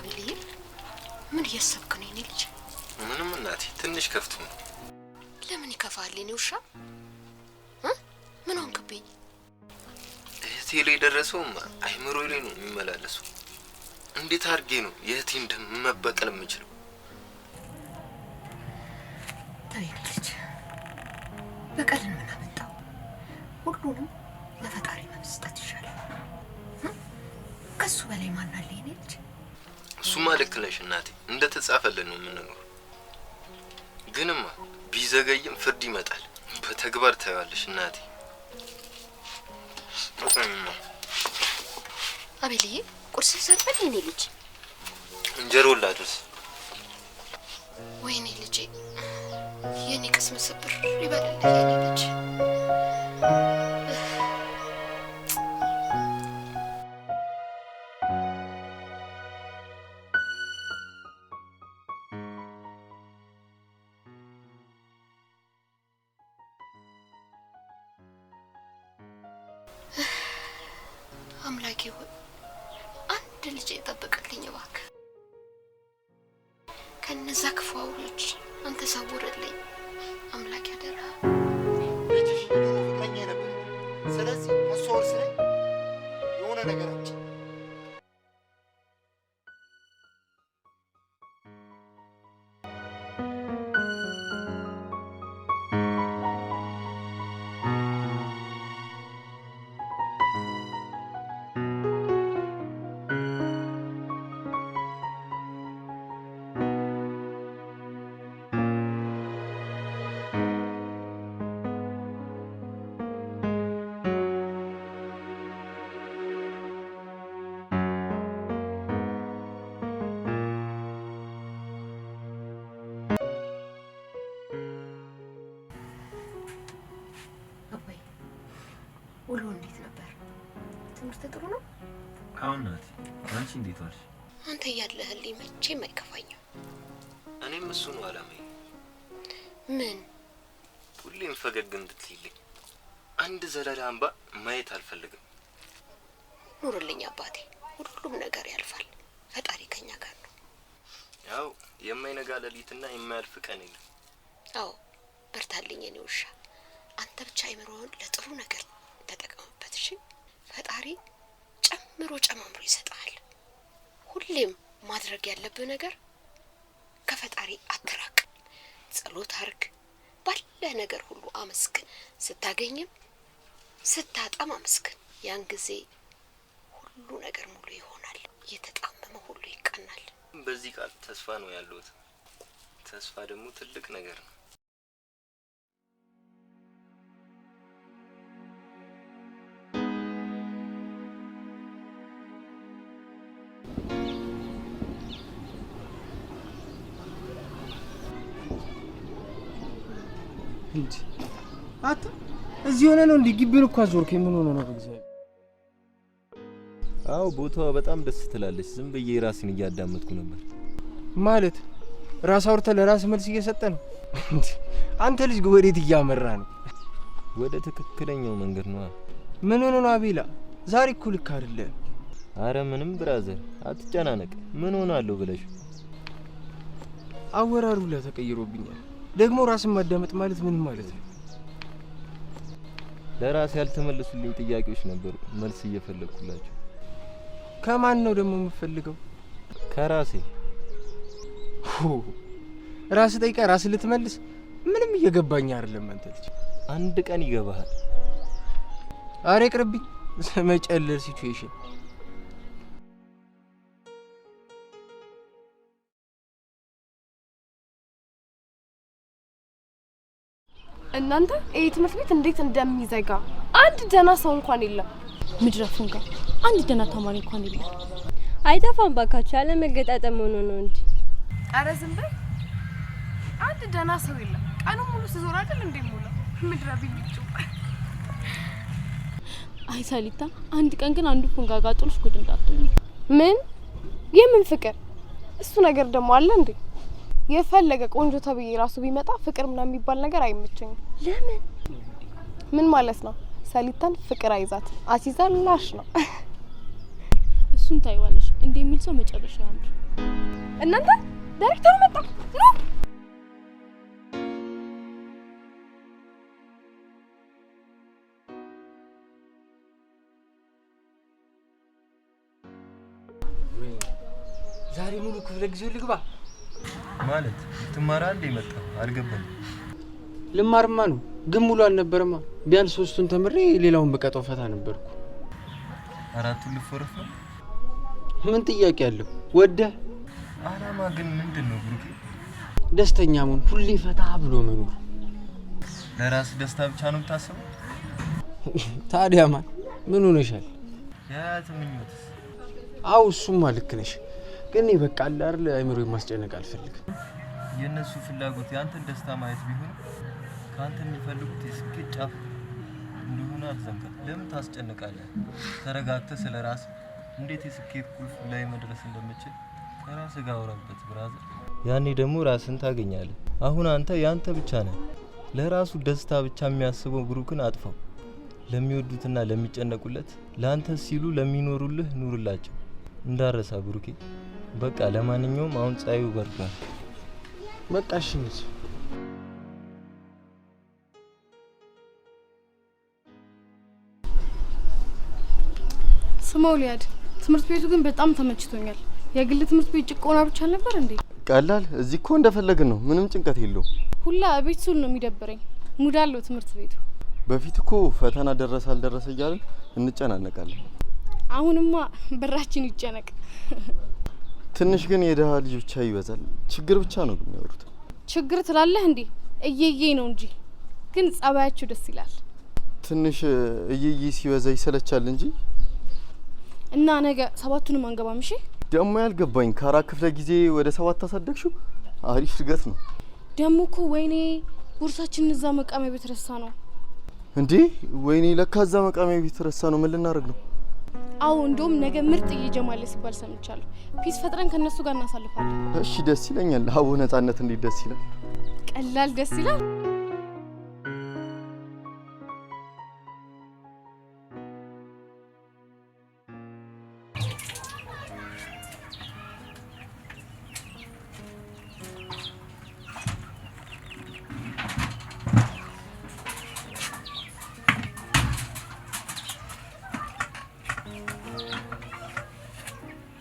አብልዬ ምን እያሰብክ ነው የኔ ልጅ? ምንም እናቴ ትንሽ ከፍቶ ነው። ለምን ይከፋል የኔ ውሻ? ምን ሆንክብኝ? እህቴ ላይ ደረሰው አይምሮ ላይ ነው የሚመላለሰው። እንዴት አድርጌ ነው የእህቴን ደም መበቀል የምችለው? ተይ ልጅ በቀልን ምን አመጣው? ሁሉንም ለፈጣሪ መስጠት ይሻላል። ከሱ በላይ ማን አለ የኔ ልጅ? እሱማ ልክ ነሽ እናቴ፣ እንደተጻፈልን ነው የምንኖር። ግንማ ቢዘገይም ፍርድ ይመጣል። በተግባር ታያለሽ እናቴ። አቤልዬ ቁርስ ሰጥተኝ የኔ ልጅ። እንጀራው ላድርስ። ወይኔ ልጄ የኔ ቅስም ስብር ይበልልህ የኔ ልጅ። አምላኬ ሆይ አንድ ልጅ ጠብቅልኝ እባክህ። ከነዛ ክፉ አውሬዎች አንተ ሰውርልኝ አምላኬ አደራ። ልጅሽ የድሮ ፍቅረኛ ነበር። ስለዚህ መሰወር ስለ የሆነ ነገር አጭ ውሎ እንዴት ነበር? ትምህርት ጥሩ ነው? አሁን ናት። አንቺ እንዴት ዋልሽ? አንተ ያለህልኝ መቼም አይከፋኝም። እኔም እሱ ነው አላማዬ። ምን? ሁሌም ፈገግ እንድትይልኝ። አንድ ዘለላ እንባ ማየት አልፈልግም። ኑርልኝ አባቴ፣ ሁሉም ነገር ያልፋል። ፈጣሪ ከኛ ጋር ነው። ያው የማይነጋ ሌሊትና የማያልፍ ቀን የለም። አዎ በርታልኝ የኔ ውሻ። አንተ ብቻ አይምሮህን ለጥሩ ነገር ተጠቀምበት እሺ። ፈጣሪ ጨምሮ ጨማምሮ ይሰጣል። ሁሌም ማድረግ ያለብህ ነገር ከፈጣሪ አትራቅ። ጸሎት አርግ። ባለ ነገር ሁሉ አመስግን። ስታገኝም ስታጣም አመስግን። ያን ጊዜ ሁሉ ነገር ሙሉ ይሆናል። የተጣመመ ሁሉ ይቀናል። በዚህ ቃል ተስፋ ነው ያለው። ተስፋ ደግሞ ትልቅ ነገር ነው። እንዴ አታ እዚህ ሆነ ነው እንዴ? ግቢውን እኮ አዞርከኝ። ምን ሆነ ነው በእግዚአብሔር? አው ቦታዋ በጣም ደስ ትላለች። ዝም ብዬ ራሴን እያዳመጥኩ ነበር። ማለት ራስ አውርተህ ለራስ መልስ እየሰጠ ነው እንዴ? አንተ ልጅ ወዴት እያመራ ነው? ወደ ትክክለኛው መንገድ ነው። ምን ሆነ ነው አቤላ? ዛሬ እኮ ልክ አይደለም። አረ ምንም ብራዘር አትጨናነቅ። ምን ሆናለሁ ብለሽ? አወራሩ ላይ ተቀይሮብኛል። ደግሞ ራስን ማዳመጥ ማለት ምን ማለት ነው? ለራስ ያልተመለሱልኝ ጥያቄዎች ነበሩ፣ መልስ እየፈለኩላቸው። ከማን ነው ደግሞ የምፈልገው? ከራሴ። ራስ ጠይቃ ራስ ልትመልስ? ምንም እየገባኝ አይደለም አንተ ልጅ። አንድ ቀን ይገባሃል። አሬ ቅርብኝ መጨለል ሲቹዌሽን። እናንተ ይሄ ትምህርት ቤት እንዴት እንደሚዘጋ አንድ ደህና ሰው እንኳን የለም። ምድረፉን ጋር አንድ ደህና ተማሪ እንኳን የለም። አይጠፋም ባካችሁ፣ ያለ መገጣጠም ሆኖ ነው እንጂ። አረ ዝም በይ። አንድ ደህና ሰው የለም። ቀኑን ሙሉ ስዞር አይደል እንዴ ሙሉ ምድረብ ይልጭ። አይ ሳሊታ፣ አንድ ቀን ግን አንዱ ፉንጋጋ ጥሎሽ ጉድ እንዳትሆኚ። ምን? የምን ፍቅር? እሱ ነገር ደግሞ አለ እንዴ? የፈለገ ቆንጆ ተብዬ ራሱ ቢመጣ ፍቅር ምናምን የሚባል ነገር አይመቸኝም። ለምን? ምን ማለት ነው? ሰሊታን ፍቅር አይዛት አሲዛላሽ ነው። እሱን ታይዋለሽ እንደሚል ሰው መጨረሻ ያምር። እናንተ ዳይሬክተሩ መጣ ነው። ዛሬ ሙሉ ክፍለ ጊዜው ልግባ ማለት ትማራለህ? ይመጣ አልገባኝ። ልማርማ ነው ግን ሙሉ አልነበረማ። ቢያንስ 3ቱን ተምሬ ሌላውን በቀጠው ፈታ ነበርኩ። 4ቱን ልፎርፍ ነው። ምን ጥያቄ አለው? ወደ አላማ ግን ምንድነው ብሩኬ? ደስተኛ መሆን፣ ሁሌ ፈታ ብሎ መኖር። ለራስ ደስታ ብቻ ነው የምታስበው? ታዲያ ማን ምን ሆነሻል? ያት ምኞትስ? አው እሱማ ልክ ነሽ። ግን በቃ አለ አይደል አይምሮዬ ማስጨነቅ አልፈልግም። የነሱ ፍላጎት ያንተን ደስታ ማየት ቢሆን ካንተ የሚፈልጉት የስኬት ጫፍ እንደሆነ አትዘንጋ። ለምን ታስጨንቃለህ? ተረጋግተህ ስለራስ እንዴት የስኬት ቁልፍ ላይ መድረስ እንደምትችል ከራስህ ጋር አውራበት ብራዘር። ያኔ ደግሞ ራስን ታገኛለህ። አሁን አንተ ያንተ ብቻ ነህ። ለራሱ ደስታ ብቻ የሚያስበው ብሩክን አጥፋው። ለሚወዱትና ለሚጨነቁለት ላንተ ሲሉ ለሚኖሩልህ ኑርላቸው። እንዳረሳ ብሩኬ። በቃ ለማንኛውም አሁን ፀሐዩ በርዷል። በቃ እሺ ነኝ። ስማው ሊያድ ትምህርት ቤቱ ግን በጣም ተመችቶኛል። የግል ትምህርት ቤት ጭቆና ብቻ ነበር እንዴ? ቀላል። እዚህ እኮ እንደፈለግን ነው። ምንም ጭንቀት የለው። ሁላ ቤት ሱል ነው የሚደብረኝ። ሙድ አለው ትምህርት ቤቱ። በፊት እኮ ፈተና ደረሰ አልደረሰ እያልን እንጨናነቃለን። አሁንማ በራችን ይጨነቅ። ትንሽ ግን የደሃ ልጆች ይበዛል። ችግር ብቻ ነው የሚያወሩት። ችግር ትላለህ እንዴ? እየዬ ነው እንጂ ግን ጸባያችሁ ደስ ይላል። ትንሽ እየዬ ሲበዛ ይሰለቻል እንጂ። እና ነገ 7ቱንም አንገባም? እሺ ደሞ ያልገባኝ ከ4 ክፍለ ጊዜ ወደ 7 አሳደግሽው። አሪፍ እድገት ነው። ደሞ እኮ ወይኔ ቦርሳችንን እዛ መቃሚያ ቤት ረሳ ነው እንዴ? ወይኔ ለካ እዛ መቃሚያ ቤት ረሳ ነው። ምን ልናደርግ ነው? አዎ እንደውም ነገ ምርጥ እየጀማለ ሲባል ሰምቻለሁ። ፒስ ፈጥረን ከነሱ ጋር እናሳልፋለን። እሺ ደስ ይለኛል። አዎ ነጻነት እንዴት ደስ ይላል። ቀላል ደስ ይላል።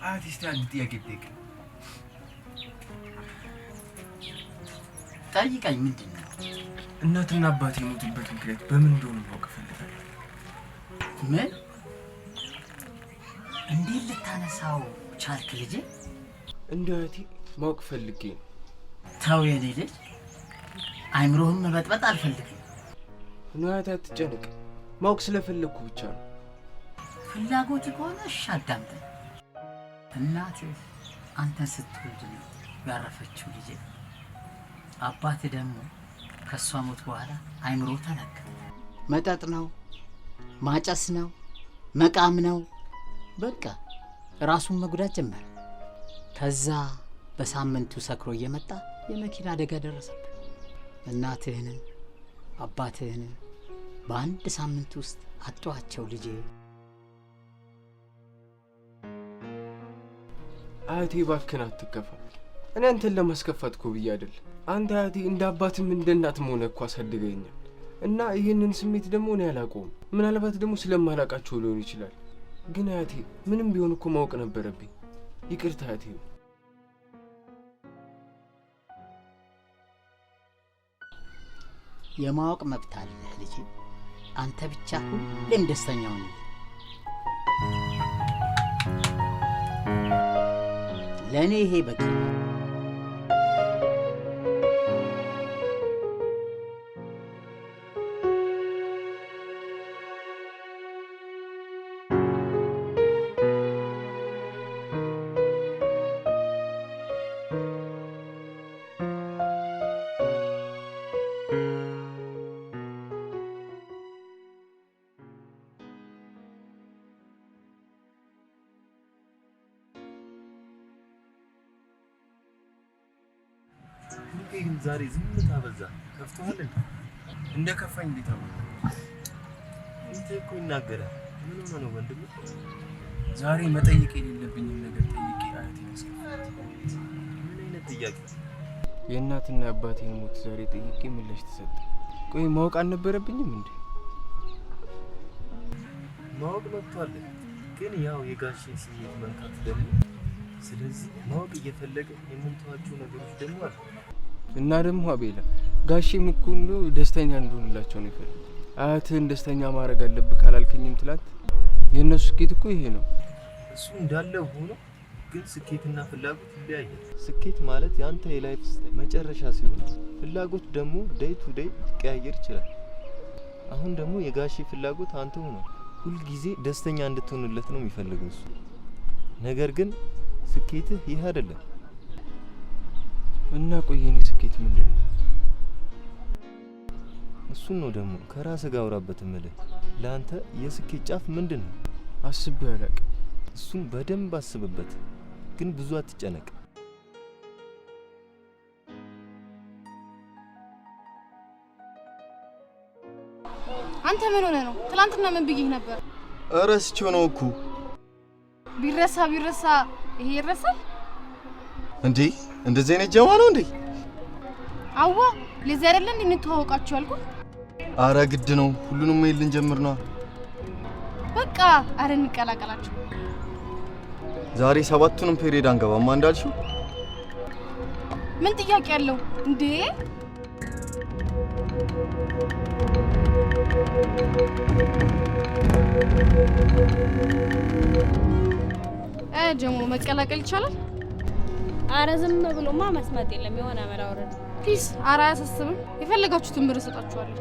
አርቲስት አንድ ጥያቄ ጠይቅ። ጠይቀኝ። ምንድን ነው? እናትና አባቴ የሞቱበት ምክንያት በምን እንደሆነ ማወቅ እፈልጋለሁ። ምን? እንዴት ልታነሳው ቻልክ ልጄ? እንደ እህቴ ማወቅ ፈልጌ ነው። ተው የኔ ልጅ፣ አይምሮህን መበጥበጥ አልፈልግም። እናቴ አትጨነቅ፣ ማወቅ ስለፈለግኩ ብቻ ነው። ፍላጎት ከሆነ እሺ አዳምጠኝ። እናትህ አንተን ስትወልድ ነው ያረፈችው ልጄ። አባትህ ደግሞ ከሷ ሞት በኋላ አይምሮ ተነካ። መጠጥ ነው፣ ማጨስ ነው፣ መቃም ነው። በቃ ራሱን መጉዳት ጀመረ። ከዛ በሳምንቱ ሰክሮ እየመጣ የመኪና አደጋ ደረሰበት። እናትህን አባትህን በአንድ ሳምንት ውስጥ አጧቸው ልጄ። አያቴ እባክህን አትከፋ። እኔ አንተን ለማስከፋት እኮ ብዬ አይደል። አንተ አያቴ እንደ አባትም እንደ እናትም ሆነ እኮ አሳድገኛል። እና ይህንን ስሜት ደግሞ እኔ አላውቀውም። ምናልባት ደግሞ ስለማላውቃቸው ሊሆን ይችላል። ግን አያቴ ምንም ቢሆን እኮ ማወቅ ነበረብኝ። ይቅርታ አያቴ። የማወቅ መብት አለ ልጄ። አንተ ብቻ ሁሌም ደስተኛው ነህ። ለእኔ ይሄ በቂ ነው። ግን ዛሬ ዝምታ በዛ። ከፍቷል እንደ ከፋኝ እንዴት አወቅ? እንዴ እኮ ይናገራል። ምን ሆነ ነው ወንድም? ዛሬ መጠየቅ የሌለብኝን ነገር ጠይቄ አያቴ ያስከፋት። ጥያቄ? የእናትና አባቴን ሞት ዛሬ ጠይቄ ምላሽ ተሰጠ። ቆይ ማወቅ አልነበረብኝም እንዴ? ማወቅ መጥቷል፣ ግን ያው የጋሽን ስሜት መንካት ደግሞ ስለዚህ ማወቅ እየፈለገ የምንተዋቸው ነገሮች ደግሞ አሉ። እና ደግሞ አቤላ ጋሽም እኮ እንደው ደስተኛ እንደሆንላቸው ነው ይፈልግ። አያትህን ደስተኛ ማድረግ አለብህ ካላልከኝም ትላት የእነሱ ስኬት እኮ ይሄ ነው። እሱ እንዳለ ሆኖ ግን ስኬትና ፍላጎት ይለያያል። ስኬት ማለት ያንተ የላይፍ ስታይል መጨረሻ ሲሆን ፍላጎት ደግሞ ዴይ ቱ ዴይ ሊቀያየር ይችላል። አሁን ደግሞ የጋሺ ፍላጎት አንተ ሆኖ ሁሉ ጊዜ ደስተኛ እንድትሆንለት ነው የሚፈልገው እሱ። ነገር ግን ስኬትህ ይህ አይደለም። እና ቆይ የኔ ስኬት ምንድነው? እሱን ነው ደግሞ ከራስህ ጋር አውራበት እምልህ። ለአንተ የስኬት ጫፍ ምንድነው? አስቤ አላውቅም። እሱን በደንብ አስብበት፣ ግን ብዙ አትጨነቅ። አንተ ምን ሆነ ነው? ትላንትና ምን ብዬሽ ነበር? እረስቼው ነው እኮ። ቢረሳ ይሄ ይረሳል እንዴ? እንደዚህ አይነት ጀማ ነው እንዴ? አዋ ለዚህ አይደለም እንተዋወቃችሁ ያልኩት። አረ ግድ ነው፣ ሁሉንም ይልን ጀምር ነው። በቃ አረ እንቀላቀላችሁ። ዛሬ 7ቱንም ፔሪድ አንገባማ እንዳልሽው። ምን ጥያቄ ያለው እንዴ? ጀሞ መቀላቀል ይቻላል? አረ ዝም ብሎማ መስማት የለም። የሆነ መራወረድ ፒስ። አረ አያሳስብም። የፈለጋችሁትን ብር ሰጣችኋለሁ።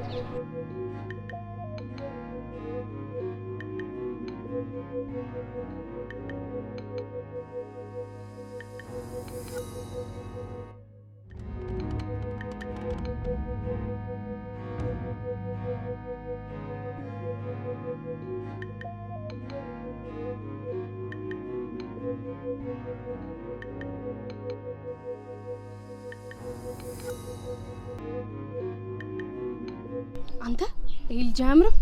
አንተ ይሄ ልጅ አያምርም?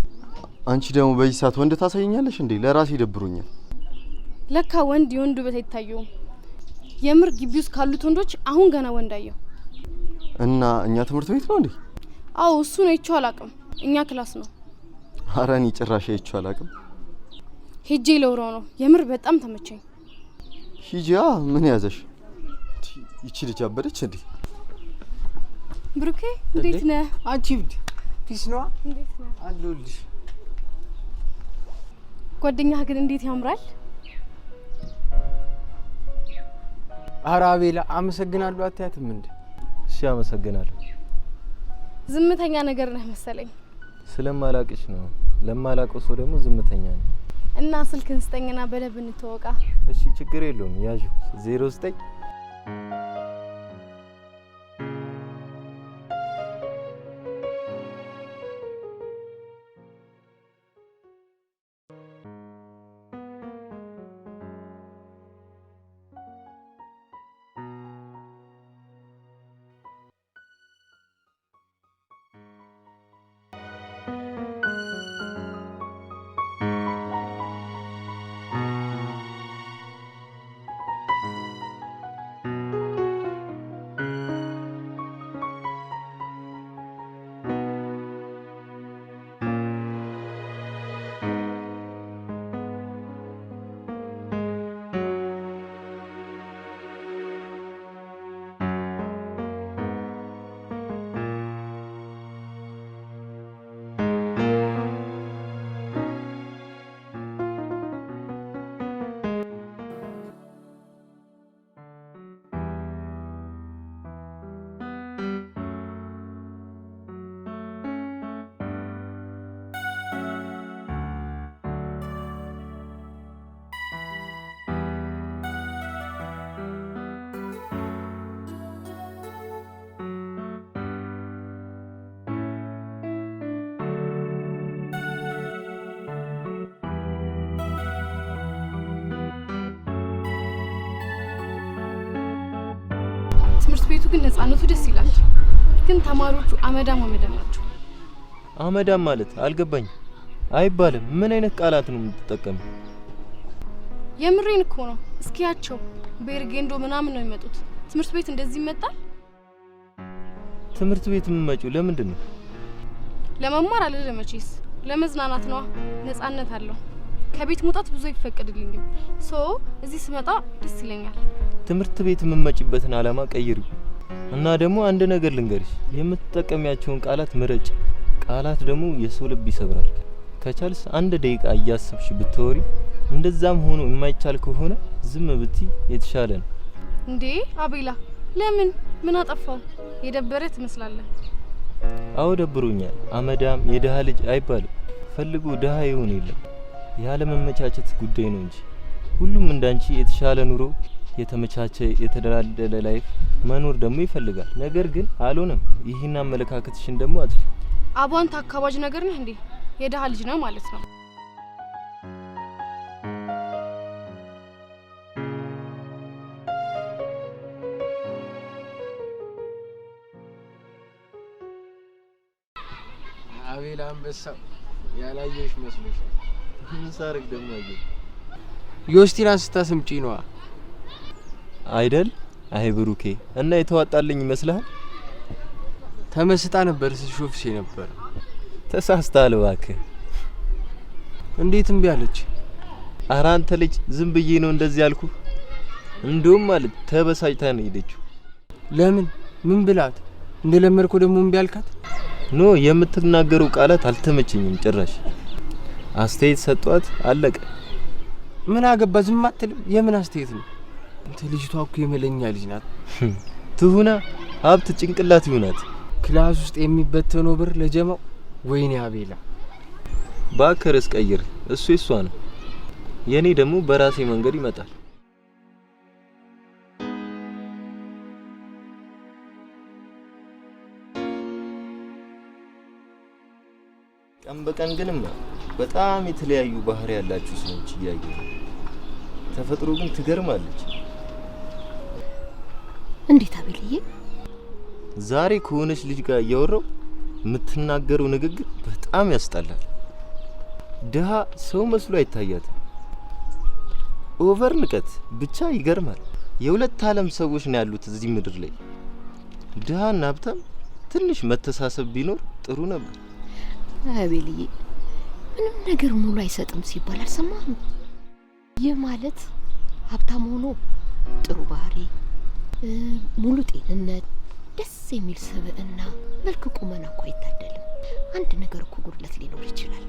አንቺ ደግሞ በዚህ ሰዓት ወንድ ታሳይኛለሽ እንዴ? ለራሴ ይደብሩኛል። ለካ ወንድ የወንዱ በት አይታየውም። የምር ግቢ ውስጥ ካሉት ወንዶች አሁን ገና ወንድ አየሁ። እና እኛ ትምህርት ቤት ነው እንዴ? አዎ እሱ ነው። አይቼው አላውቅም። እኛ ክላስ ነው። ኧረ እኔ ጭራሽ አይቼው አላውቅም። ሄጄ ለውራው ነው። የምር በጣም ተመቸኝ። ሂጂያ። ምን ያዘሽ? ይቺ ልጅ አበደች እንዴ? ብሩኬ እንዴት ነህ? አንቺ ብድ ፒስ ነው። እንዴት ነህ? አለሁልሽ። ጓደኛህ ግን እንዴት ያምራል። ኧረ አቤላ አመሰግናለሁ። አታያትም እንዴ? እሺ አመሰግናለሁ። ዝምተኛ ነገር ነህ መሰለኝ። ስለማላቅሽ ነው። ለማላቀው ሰው ደግሞ ዝምተኛ ነው። እና ስልክን ስጠኝና በደንብ እንተዋወቃ። እሺ ችግር የለውም። ያዡ 09 ትምህርት ቤቱ ግን ነፃነቱ ደስ ይላል። ግን ተማሪዎቹ አመዳም ናቸው። አመዳም ማለት አልገባኝ አይባልም። ምን አይነት ቃላት ነው የምትጠቀመው? የምሬን እኮ ነው። እስኪያቸው ቤርጌንዶ ምናምን ነው የሚመጡት። ትምህርት ቤት እንደዚህ ይመጣል? ትምህርት ቤት የምመጪው ለምንድን ነው? ለመማር አይደለም መቼስ ለመዝናናት ነው። ነፃነት አለው። ከቤት መውጣት ብዙ አይፈቀድልኝም። እዚህ ስመጣ ደስ ይለኛል። ትምህርት ቤት የምመጪበትን አላማ ቀይሪው እና ደግሞ አንድ ነገር ልንገርሽ፣ የምትጠቀሚያቸውን ቃላት ምረጭ። ቃላት ደግሞ የሰው ልብ ይሰብራል። ከቻልስ አንድ ደቂቃ እያሰብሽ ብትወሪ፣ እንደዛም ሆኖ የማይቻል ከሆነ ዝም ብቲ የተሻለ ነው። እንዴ አቤላ፣ ለምን? ምን አጠፋው? የደበረ ትመስላለህ። አዎ ደብሮኛል። አመዳም የደሃ ልጅ አይባልም። ፈልጉ ደሃ ይሆን የለም። ያለ መመቻቸት ጉዳይ ነው እንጂ ሁሉም እንዳንቺ የተሻለ ኑሮ፣ የተመቻቸ የተደላደለ ላይፍ መኖር ደግሞ ይፈልጋል። ነገር ግን አልሆነም። ይህን አመለካከትሽን ደግሞ አጥፊ። አቧንታ አካባጅ ነገር ነህ እንዴ? የደሃ ልጅ ነው ማለት ነው። አቤል አንበሳው ያላየሽ መስሎሻል? ምን ሳርክ ደግሞ አየህ? ዮስቲናን ስታስምጪ ነዋ አይደል? አይ ብሩኬ፣ እና የተዋጣልኝ ይመስልሃል? ተመስጣ ነበር ስትሾፍሽ ነበር። ተሳስተሃል እባክህ። እንዴት እምቢ አለች? ኧረ አንተ ልጅ ዝም ብዬ ነው እንደዚህ ያልኩ። እንደውም ማለት ተበሳጭታ ነው ሄደችው። ለምን? ምን ብላት? እንደለመድከው ደግሞ እምቢ አልካት? ኖ የምትናገረው ቃላት አልተመቸኝም ጭራሽ። አስተያየት ሰጧት፣ አለቀ። ምን አገባ? ዝም አትልም? የምን አስተያየት ነው? አንተ ልጅቷ እኮ የመለኛ ልጅ ናት። ትሁና ሀብት ጭንቅላት ይሁናት። ክላስ ውስጥ የሚበተነው ብር ለጀማው። ወይኔ አቤላ ባከረስ ቀይር። እሱ የሷ ነው፣ የኔ ደግሞ በራሴ መንገድ ይመጣል። ቀን በቀን ግንማ በጣም የተለያዩ ባህሪ ያላችሁ ሰዎች እያየሁ፣ ተፈጥሮ ግን ትገርማለች። እንዴት አቤልዬ? ዛሬ ከሆነች ልጅ ጋር እያወራው የምትናገረው ንግግር በጣም ያስጠላል። ድሃ ሰው መስሎ አይታያትም። ኦቨር ንቀት ብቻ ይገርማል። የሁለት ዓለም ሰዎች ነው ያሉት እዚህ ምድር ላይ። ድሃና ሀብታም ትንሽ መተሳሰብ ቢኖር ጥሩ ነበር። አቤልዬ፣ ምንም ነገር ሙሉ አይሰጥም ሲባል አልሰማህም? ይህ ማለት ሀብታም ሆኖ ጥሩ ባህሪ፣ ሙሉ ጤንነት፣ ደስ የሚል ስብዕና፣ መልክ ቁመና እኮ አይታደልም። አንድ ነገር እኮ ጉድለት ሊኖር ይችላል።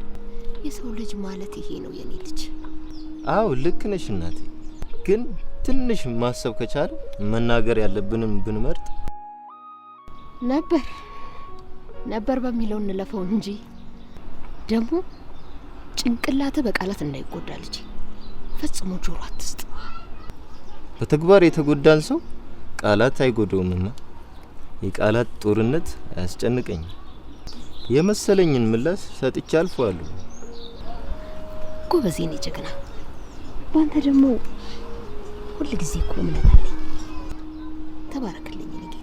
የሰው ልጅ ማለት ይሄ ነው የኔ ልጅ። አዎ ልክ ነሽ እናቴ። ግን ትንሽ ማሰብ ከቻለ መናገር ያለብንም ብንመርጥ ነበር በሚለው እንለፈው እንጂ ደግሞ ጭንቅላትህ በቃላት እንዳይጎዳ ልጅ ፈጽሞ ጆሮ አትስጥ። በተግባር የተጎዳን ሰው ቃላት አይጎዳውምማ። የቃላት ጦርነት አያስጨንቀኝም። የመሰለኝን ምላስ ሰጥቼ አልፈዋለሁ። ጎበዝ የኔ ጀግና። ባንተ ደግሞ ሁሉ ጊዜ እኮ እምነት አለኝ። ተባረክልኝ እኔ ጌታ።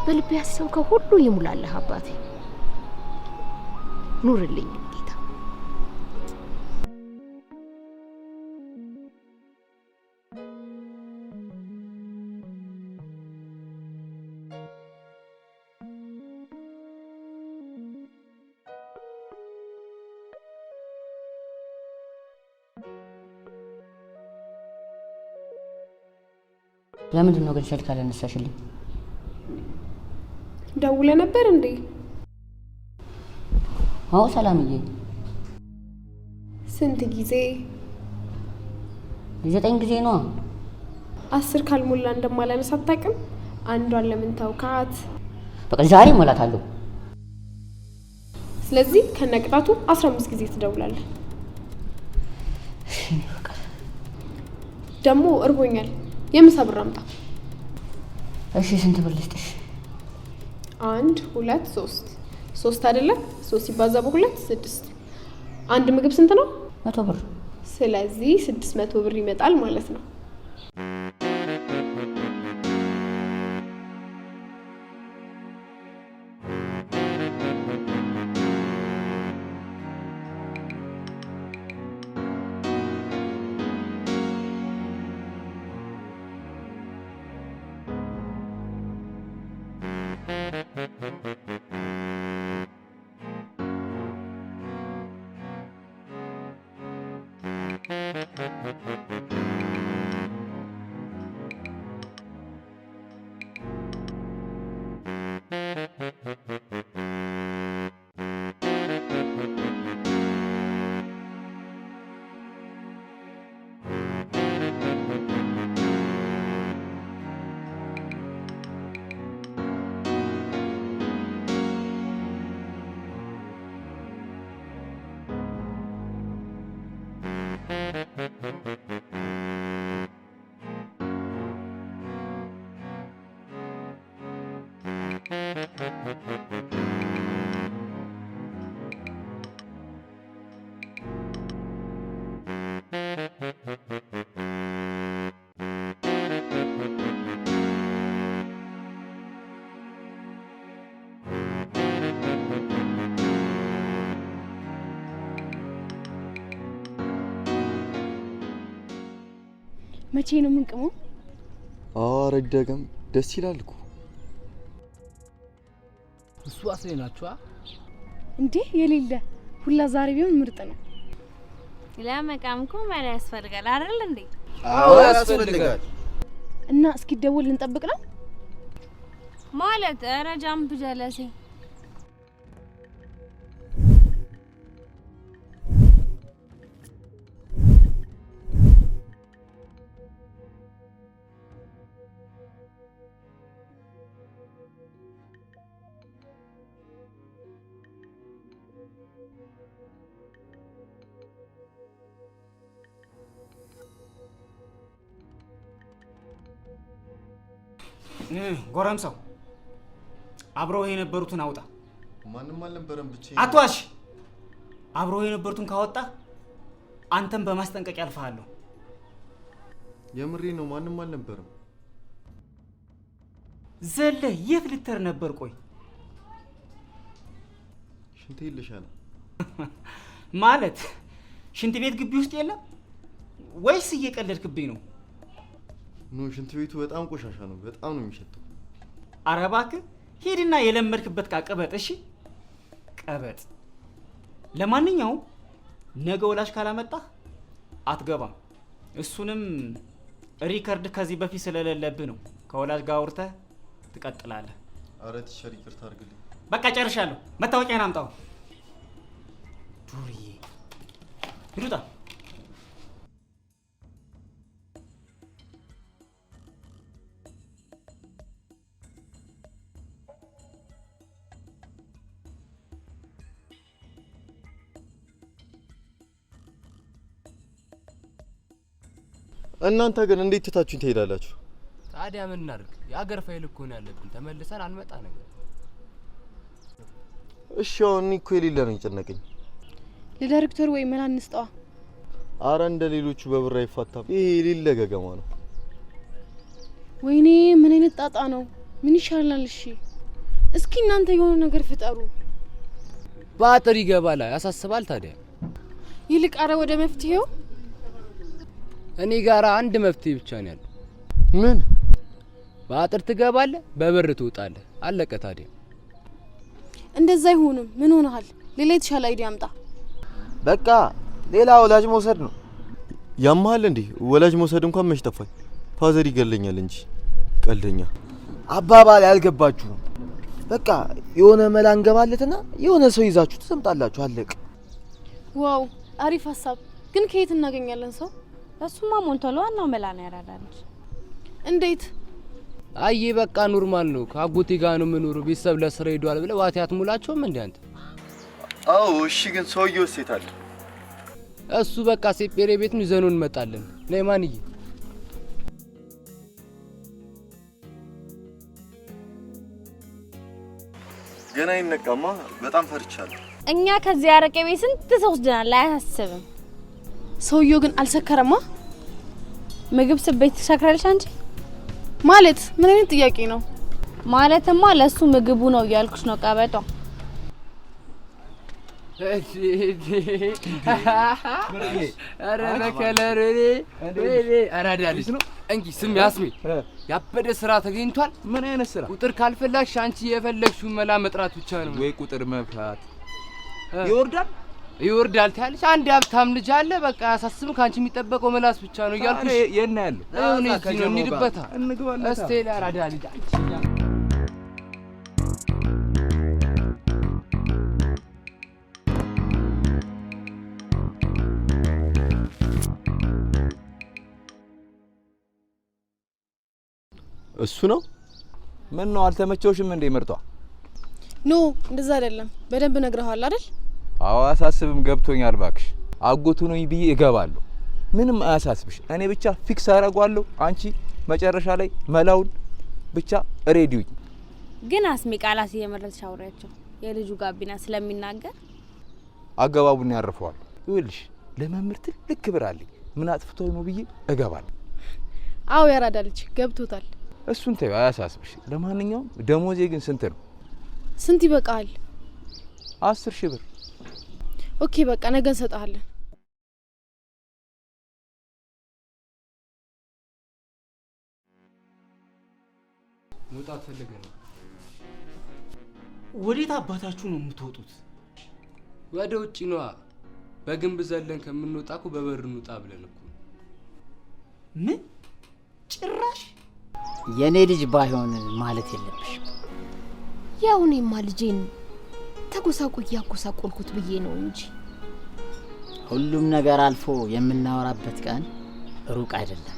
በልቤ ያሰብከው ሁሉ ይሙላልህ አባቴ። ኑርልኝ ጌታ። ለምንድን ነው ግን ስልክ አላነሳሽልኝ? ደውለ ነበር እንዴ? አዎ ሰላምዬ። ስንት ጊዜ? 9 ጊዜ ነው። 10 ካልሞላ እንደማላነሳ አታውቅም? አንዷን ለምን ተውካት? በቃ ዛሬ እሞላታለሁ። ስለዚህ ከነቅጣቱ 15 ጊዜ ትደውላለህ። ደግሞ እርቦኛል። የምሳ ብር አምጣ። እሺ ስንት ብር ልስጥሽ? 1 2 3 3 አይደለ? 3 ሲባዛ በ2 6። አንድ ምግብ ስንት ነው? 100 ብር። ስለዚህ 600 ብር ይመጣል ማለት ነው። መቼ ነው የምንቅመው? ኧረ ይደገም፣ ደስ ይላል እኮ። እሱ አስሌናችኋ እንዴ የሌለ ሁላ ዛሬ ቢሆን ምርጥ ነው። ለመቃም እኮ መሪ ያስፈልጋል አይደል እንዴ? አዎ ያስፈልጋል። እና እስኪ ደውል ልንጠብቅ ነው ማለት ኧረ ጃምፕ ጀለሴ ጎረምሳው አብረው የነበሩትን አውጣ። ማንም አልነበረም ብቻ። አትዋሽ። አብረው የነበሩትን ካወጣ አንተም በማስጠንቀቂያ አልፈሃለሁ። የምሬ ነው፣ ማንም አልነበረም። ዘለ የት ልትር ነበር? ቆይ ሽንት ይልሻል ማለት ሽንት ቤት ግቢ ውስጥ የለም ወይስ እየቀለድክብኝ ነው? ኖ ሽንት ቤቱ በጣም ቆሻሻ ነው፣ በጣም ነው የሚሸተው። ኧረ እባክህ ሂድና የለመድክበት ቀበጥ። እሺ ቀበጥ። ለማንኛውም ነገ ወላጅ ካላመጣህ አትገባም። እሱንም ሪከርድ ከዚህ በፊት ስለሌለብህ ነው። ከወላጅ ጋር አውርተህ ትቀጥላለህ። ኧረ ቲቸር ይቅርታ አድርግልኝ። በቃ ጨርሻለሁ። መታወቂያን አምጣው። ዱርዬ ይሩጣ። እናንተ ግን እንዴት ትታችሁኝ ትሄዳላችሁ? ታዲያ ምን እናድርግ? የአገር ፋይል እኮ ነው ያለብን። ተመልሰን አንመጣ ነገር። እሺ አሁን እኔ እኮ የሌለ ነው የጨነቀኝ። ለዳይሬክተር ወይ ምን አንስጣው? አረ እንደ ሌሎቹ በብር አይፋታም። ይሄ የሌለ ገገማ ነው። ወይኔ ምን አይነት ጣጣ ነው? ምን ይሻላል? እሺ እስኪ እናንተ የሆነ ነገር ፍጠሩ። በአጥር ይገባል። ያሳስባል ታዲያ። ይልቅ አረ ወደ መፍትሄው። እኔ ጋር አንድ መፍትሄ ብቻ ነው ያለው። ምን? በአጥር ትገባለህ፣ በበር ትወጣለህ። አለቀ ታዲያ። እንደዛ አይሆንም። ምን ሆነሃል? ሌላ የተሻለ አይዲያ አምጣ። በቃ ሌላ ወላጅ መውሰድ ነው። ያማል እንዴ? ወላጅ መውሰድ እንኳን መች ጠፋኝ። ፋዘር ይገለኛል እንጂ ቀልደኛ። አባባል ያልገባችሁም። በቃ የሆነ መላ እንገባለትና የሆነ ሰው ይዛችሁ ትሰምጣላችሁ። አለቀ። ዋው አሪፍ ሀሳብ። ግን ከየት እናገኛለን ሰው? እሱማ ሞንቶሎ ዋናው መላ ነው ያራዳልሽ። እንዴት? አይ በቃ ኖርማል ነው። ከአጎቴ ጋር ነው የምኖረው። ቤተሰብ ለስራ ሄዷል ብለህ ዋቲያት ሙላቸውም እንዴ አንተ? አዎ እሺ። ግን ሰውዬው ሴት አለ። እሱ በቃ ሴፔሬ ቤት ነው ይዘነው እንመጣለን። ነይ ማንዬ። ገና ይነቃማ። በጣም ፈርቻለሁ። እኛ ከዚህ አረቄ ቤት ስንት ሰው ወስደናል። አያሳስብም። ሰውዬው ግን አልሰከረማ። ምግብ ስቤት ትሰክራለሽ አንቺ? ማለት ምን አይነት ጥያቄ ነው? ማለትማ ለሱ ምግቡ ነው እያልኩሽ ነው ቀበጧ። አረ በከለር አራዳ ልጅ ነው እንጂ ስም ያስሜ ያበደ ስራ ተገኝቷል። ምን አይነት ስራ? ቁጥር ካልፈላሽ አንቺ የፈለግሽው መላ መጥራት ብቻ ነው። ወይ ቁጥር መፍታት ይወርዳል ይወርዳል ታያለሽ። አንድ ሀብታም ልጅ አለ። በቃ አሳስብም። ካንቺ የሚጠበቀው መላስ ብቻ ነው እያልኩሽ። የና ያለው እኔ ነው እንሂድበታ። እንግባለን። እስቲ አራዳ ልጅ እሱ ነው። ምን ነው አልተመቸውሽም እንዴ ምርጧ? ኖ እንደዛ አይደለም። በደንብ ነግረዋል አይደል? አዎ አሳስብም። ገብቶኛል። ባክሽ አጎቱ ነው ብዬ እገባለሁ። ምንም አያሳስብሽ። እኔ ብቻ ፊክስ አደርገዋለሁ። አንቺ መጨረሻ ላይ መላውን ብቻ ሬዲው። ግን አስሜ ቃላት እየመረጥሽ አውሪያቸው። የልጁ ጋቢና ስለሚናገር አገባቡን ያርፈዋል። ይኸውልሽ ለመምህር ትልቅ ክብር አለኝ። ምን አጥፍቶ ነው ብዬ እገባለሁ። አዎ ያራዳ ልጅ ገብቶታል። እሱን ተይው፣ አያሳስብሽ። ለማንኛውም ደሞዜ ግን ስንት ነው? ስንት ይበቃል? 10,000 ብር። ኦኬ በቃ ነገ እንሰጣለን። መውጣት ፈልገን ነው። ወዴት አባታችሁ ነው የምትወጡት? ወደ ውጪ ነዋ። በግንብ ዘለን ከምንወጣ እኮ በበር እንውጣ ብለን እኮ። ምን ጭራሽ የኔ ልጅ ባይሆን ማለት የለብሽም። ያው እኔማ ልጄን ተጎሳቁዬ አጎሳቆልኩት ብዬ ነው እንጂ ሁሉም ነገር አልፎ የምናወራበት ቀን ሩቅ አይደለም።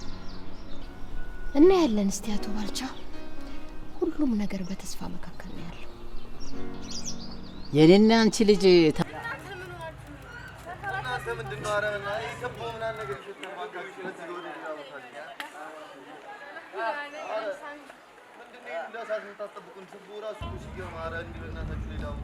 እና ያለን እስቲ አቶ ባልቻ ሁሉም ነገር በተስፋ መካከል ነው ያለው። የኔና አንቺ ልጅ ምንድነው